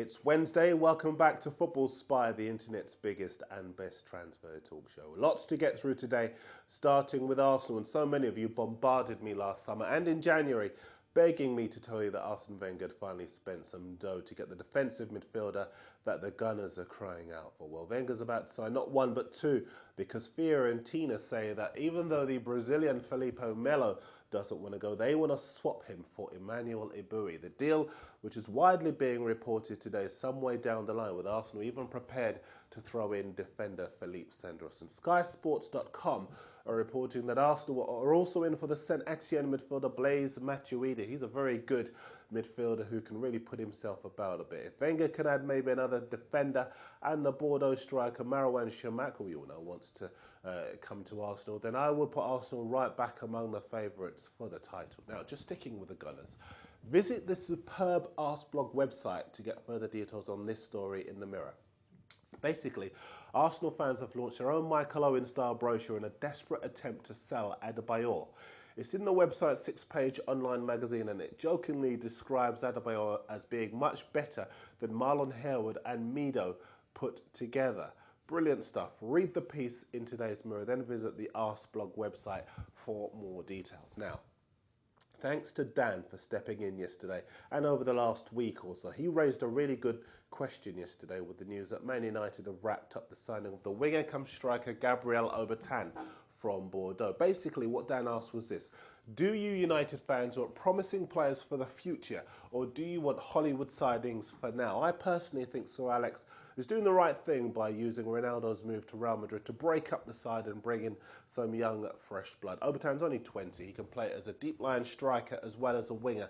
It's Wednesday. Welcome back to Football Spy, the internet's biggest and best transfer talk show. Lots to get through today, starting with Arsenal. And so many of you bombarded me last summer and in January, begging me to tell you that Arsene Wenger had finally spent some dough to get the defensive midfielder that the Gunners are crying out for. Well, Wenger's about to sign not one but two, because Fiorentina say that even though the Brazilian Felipe Melo doesn't want to go, they want to swap him for Emmanuel Ibui. The deal, which is widely being reported today, is some way down the line, with Arsenal even prepared to throw in defender Philippe Sandros. And SkySports.com are reporting that Arsenal are also in for the Saint Etienne midfielder Blaise Matuidi. He's a very good midfielder who can really put himself about a bit. If Wenger can add maybe another defender and the Bordeaux striker Marouane Chamakh, who we all know wants to come to Arsenal, then I would put Arsenal right back among the favourites for the title. Now, just sticking with the Gunners, visit the superb Arsblog website to get further details on this story in the Mirror. Basically, Arsenal fans have launched their own Michael Owen-style brochure in a desperate attempt to sell Adebayor. It's in the website's 6-page online magazine, and it jokingly describes Adebayor as being much better than Marlon Harewood and Mido put together. Brilliant stuff. Read the piece in today's Mirror, then visit the Arsblog website for more details. Now, thanks to Dan for stepping in yesterday and over the last week or so. He raised a really good question yesterday with the news that Man United have wrapped up the signing of the winger-cum-striker Gabriel Obertan from Bordeaux. Basically, what Dan asked was this: do you United fans want promising players for the future, or do you want Hollywood signings for now? I personally think Sir Alex is doing the right thing by using Ronaldo's move to Real Madrid to break up the side and bring in some young, fresh blood. Obertan's only 20. He can play as a deep-line striker as well as a winger.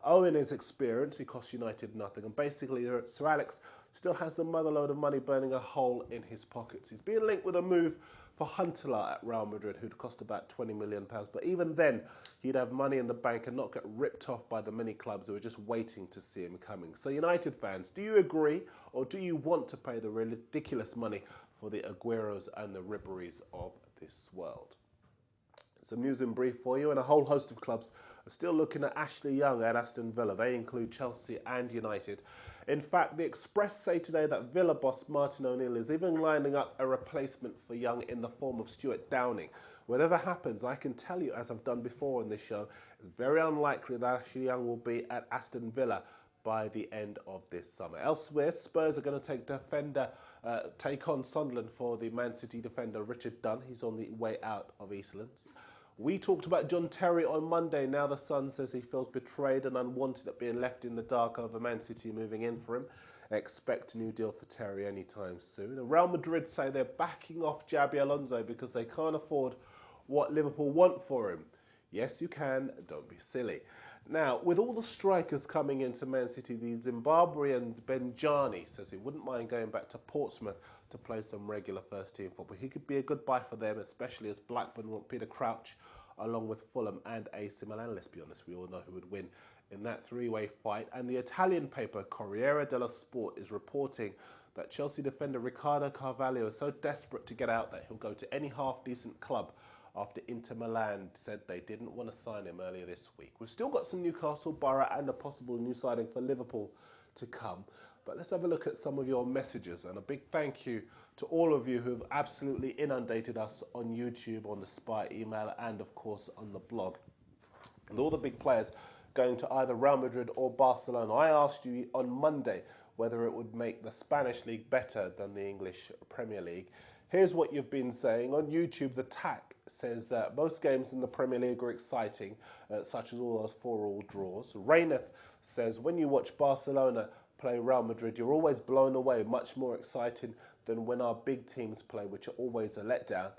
Owing his experience, he costs United nothing, and basically Sir Alex still has a mother load of money burning a hole in his pockets. He's being linked with a move for Huntelaar at Real Madrid, who'd cost about £20 million. But even then, he'd have money in the bank and not get ripped off by the many clubs who are just waiting to see him coming. So United fans, do you agree, or do you want to pay the ridiculous money for the Agueros and the Ribéries of this world? Some news in brief for you, and a whole host of clubs are still looking at Ashley Young at Aston Villa. They include Chelsea and United. In fact, the Express say today that Villa boss Martin O'Neill is even lining up a replacement for Young in the form of Stuart Downing. Whatever happens, I can tell you, as I've done before in this show, it's very unlikely that Ashley Young will be at Aston Villa by the end of this summer. Elsewhere, Spurs are going to take on Sunderland for the Man City defender Richard Dunn. He's on the way out of Eastlands. We talked about John Terry on Monday. Now the Sun says he feels betrayed and unwanted at being left in the dark over Man City moving in for him. Expect a new deal for Terry anytime soon. And Real Madrid say they're backing off Xabi Alonso because they can't afford what Liverpool want for him. Yes, you can. Don't be silly. Now, with all the strikers coming into Man City, the Zimbabwean Benjani says he wouldn't mind going back to Portsmouth to play some regular first-team football. He could be a good buy for them, especially as Blackburn want Peter Crouch, along with Fulham and AC Milan. Let's be honest, we all know who would win in that three-way fight. And the Italian paper Corriere dello Sport is reporting that Chelsea defender Ricardo Carvalho is so desperate to get out that he'll go to any half-decent club after Inter Milan said they didn't want to sign him earlier this week. We've still got some Newcastle, Borough and a possible new signing for Liverpool to come. But let's have a look at some of your messages, and a big thank you to all of you who have absolutely inundated us on YouTube, on the Spy email, and of course on the blog. With all the big players going to either Real Madrid or Barcelona, I asked you on Monday whether it would make the Spanish league better than the English Premier League. Here's what you've been saying. On YouTube, The Tack says most games in the Premier League are exciting, such as all those 4-all draws. Rayneth says when you watch Barcelona play Real Madrid, you're always blown away, much more exciting than when our big teams play, which are always a letdown.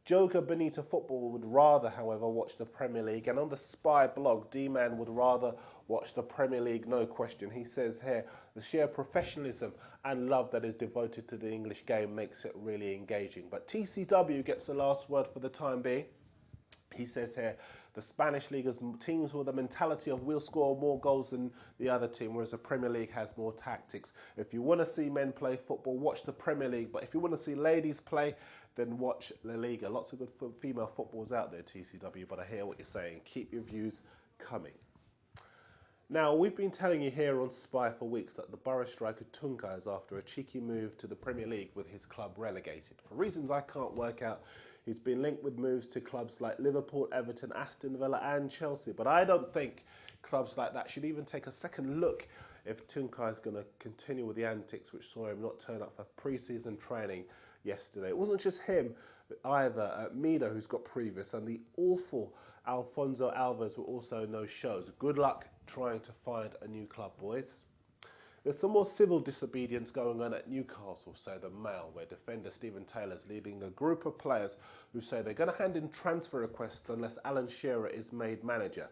Joker Benita Football would rather, however, watch the Premier League. And on the Spy blog, D-Man would rather watch the Premier League, no question. He says here, the sheer professionalism and love that is devoted to the English game makes it really engaging. But TCW gets the last word for the time being. He says here, the Spanish League has teams with a mentality of we'll score more goals than the other team, whereas the Premier League has more tactics. If you want to see men play football, watch the Premier League. But if you want to see ladies play, then watch La Liga. Lots of good female footballers out there, TCW, but I hear what you're saying. Keep your views coming. Now, we've been telling you here on Spy for weeks that the Borough striker Tunka is after a cheeky move to the Premier League with his club relegated. For reasons I can't work out, he's been linked with moves to clubs like Liverpool, Everton, Aston Villa and Chelsea. But I don't think clubs like that should even take a second look if Tunka is going to continue with the antics which saw him not turn up for pre-season training yesterday. It wasn't just him either. Mido, who's got previous, and the awful Alfonso Alves were also no shows. Good luck trying to find a new club, boys. There's some more civil disobedience going on at Newcastle, say the Mail, where defender Steven Taylor is leading a group of players who say they're going to hand in transfer requests unless Alan Shearer is made manager.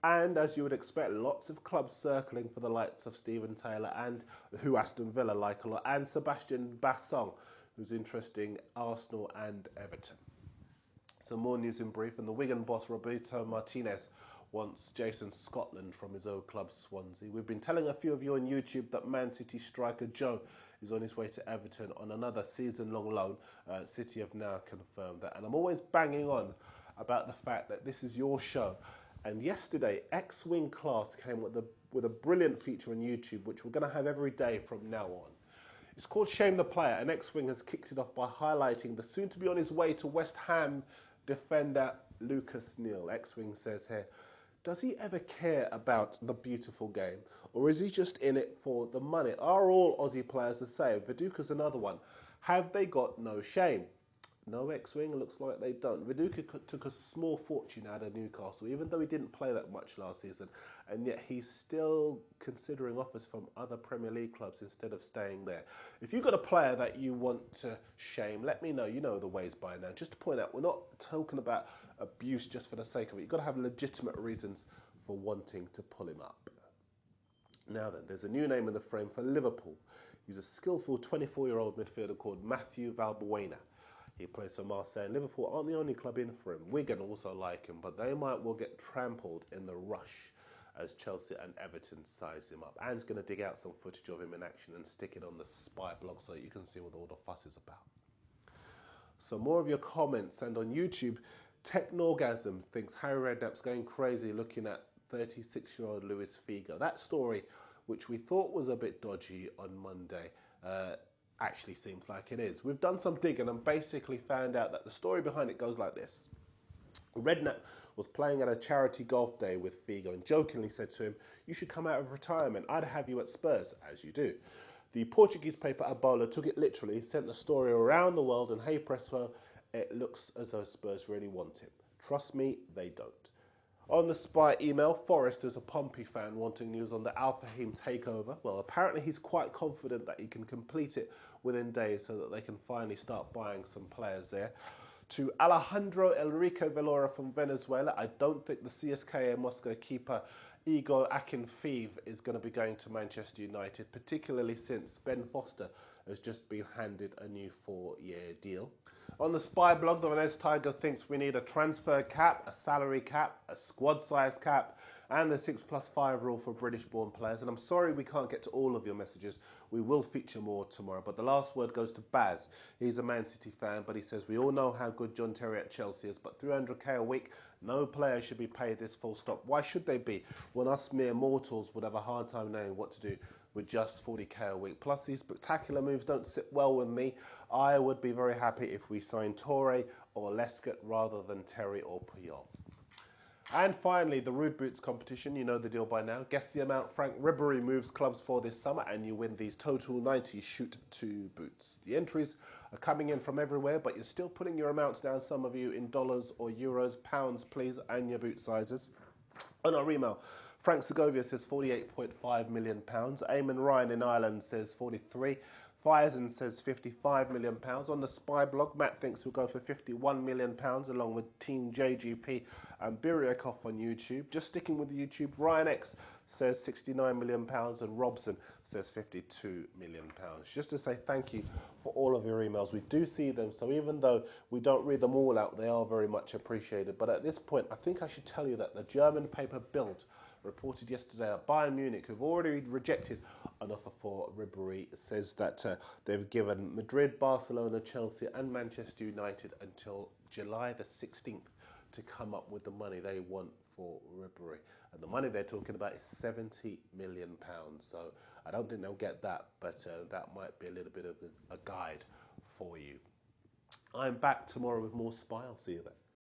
And as you would expect, lots of clubs circling for the likes of Steven Taylor and who Aston Villa like a lot, and Sebastian Bassong, who's interesting Arsenal and Everton. Some more news in brief, and the Wigan boss Roberto Martinez wants Jason Scotland from his old club Swansea. We've been telling a few of you on YouTube that Man City striker Joe is on his way to Everton on another season-long loan. City have now confirmed that, and I'm always banging on about the fact that this is your show. And yesterday, X-Wing Class came with a brilliant feature on YouTube, which we're going to have every day from now on. It's called Shame the Player, and X-Wing has kicked it off by highlighting the soon-to-be on his way to West Ham defender Lucas Neal. X-Wing says here, does he ever care about the beautiful game, or is he just in it for the money? Are all Aussie players the same? Viduka's another one. Have they got no shame? No, X-Wing, looks like they don't. Viduka took a small fortune out of Newcastle, even though he didn't play that much last season, and yet he's still considering offers from other Premier League clubs instead of staying there. If you've got a player that you want to shame, let me know. You know the ways by now. Just to point out, we're not talking about abuse just for the sake of it. You've got to have legitimate reasons for wanting to pull him up. Now then, there's a new name in the frame for Liverpool. He's a skillful 24-year-old midfielder called Matthew Valbuena. He plays for Marseille, and Liverpool aren't the only club in for him. Wigan also like him, but they might well get trampled in the rush as Chelsea and Everton size him up. Anne's going to dig out some footage of him in action and stick it on the Spy blog so you can see what all the fuss is about. So more of your comments, and on YouTube, Technorgasm thinks Harry Redknapp's going crazy looking at 36-year-old Luis Figo. That story, which we thought was a bit dodgy on Monday, actually seems like it is. We've done some digging and basically found out that the story behind it goes like this. Redknapp was playing at a charity golf day with Figo and jokingly said to him, you should come out of retirement, I'd have you at Spurs, as you do. The Portuguese paper A Bola took it literally, sent the story around the world, and hey presto, it looks as though Spurs really want him. Trust me, they don't. On the Spy email, Forrest is a Pompey fan wanting news on the Al Fahim takeover. Well, apparently he's quite confident that he can complete it within days so that they can finally start buying some players there. To Alejandro Enrique Velora from Venezuela, I don't think the CSKA Moscow keeper Igor Akinfeev is going to be going to Manchester United, particularly since Ben Foster has just been handed a new 4-year deal. On the Spy blog, the Vanessa Tiger thinks we need a transfer cap, a salary cap, a squad size cap, and the 6+5 rule for British-born players. And I'm sorry we can't get to all of your messages. We will feature more tomorrow. But the last word goes to Baz. He's a Man City fan, but he says, we all know how good John Terry at Chelsea is, but 300k a week, no player should be paid this full stop. Why should they be? When us mere mortals would have a hard time knowing what to do with just 40k a week. Plus, these spectacular moves don't sit well with me. I would be very happy if we signed Torre or Lescott rather than Terry or Puyol. And finally, the Rude Boots competition. You know the deal by now. Guess the amount Frank Ribery moves clubs for this summer, and you win these total 90 Shoot 2 boots. The entries are coming in from everywhere, but you're still putting your amounts down, some of you, in dollars or euros, pounds, please, and your boot sizes. On our email, Frank Segovia says £48.5 million. Eamon Ryan in Ireland says 43. Fireson says £55 million. On the Spy blog, Matt thinks we'll go for £51 million, along with Team JGP and Biryakov on YouTube. Just sticking with YouTube, Ryan X says £69 million, and Robson says £52 million. Just to say thank you for all of your emails. We do see them, so even though we don't read them all out, they are very much appreciated. But at this point, I think I should tell you that the German paper Bild reported yesterday that Bayern Munich, who've already rejected an offer for Ribery, says that they've given Madrid, Barcelona, Chelsea and Manchester United until July the 16th to come up with the money they want for Ribery. and the money they're talking about is £70 million. So I don't think they'll get that, but that might be a little bit of a guide for you. I'm back tomorrow with more Spy. I'll see you then.